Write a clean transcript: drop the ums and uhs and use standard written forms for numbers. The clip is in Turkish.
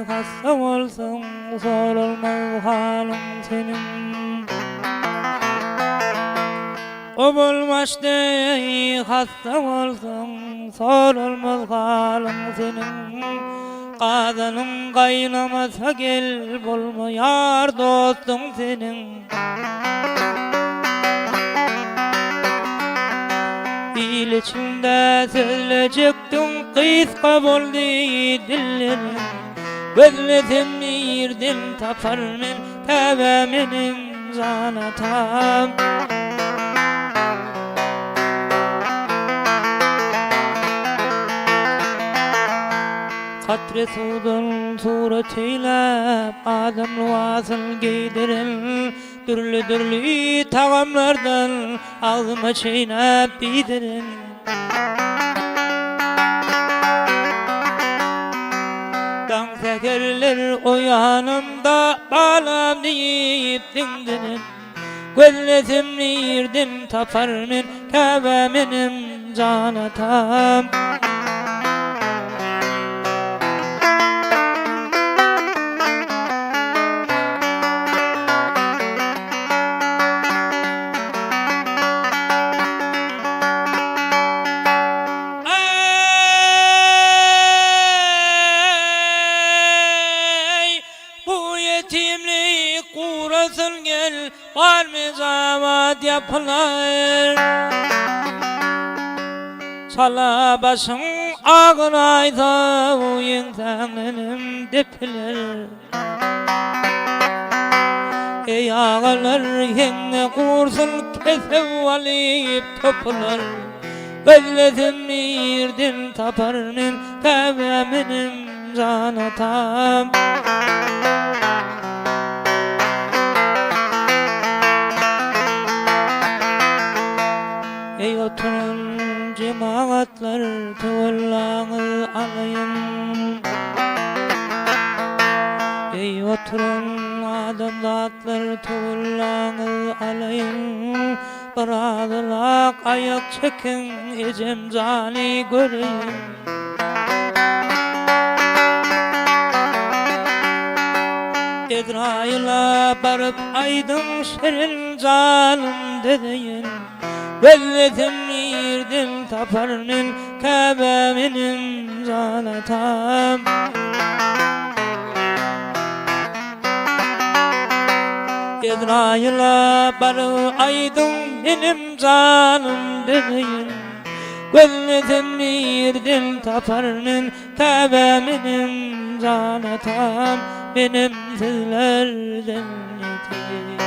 hasta olsan sorulmaz halın senin. Obulmaşdy hasta olsan sorulmaz halın senin. Qadanyň gaýnamasa gel bolmaýar dostum senin. Dil içinde sözlejekdiň qysqa boldy dillerim. Gözledim ýerden tapar men täze menim janatam. Katre sudan surat eylep adamly wasyl giydiren türlü tagamlardan ağzyma çeýnep bidiren. Daň segerler oýanymda balam diýip diňdiren. Gözletimni ýerden tapar men täze menim janatam. Yetimlik kurasın gel, var mı zavat yapılar? Çala başın ağın ayda uyun senim depiler. Ey ağalar yenge kursun kesev alıp topular. Gözledim yerden tapar men täze menim janatam. Ey oturan cemaatlar tuvallaňy alayın. Ey oturan adamlar tuvallaňy alayın. Birazlak ayak çekin ejem jany göreyin. Ezrail'a barıp aydın şerin canım dedeyin. Gözledim ýerden tapar men täze menim janatam. Ezrail'a barıp aydın menim canım dedeyin. Gözledim ýerden tapar men täze menim janatam. Benim sizlerden yetim.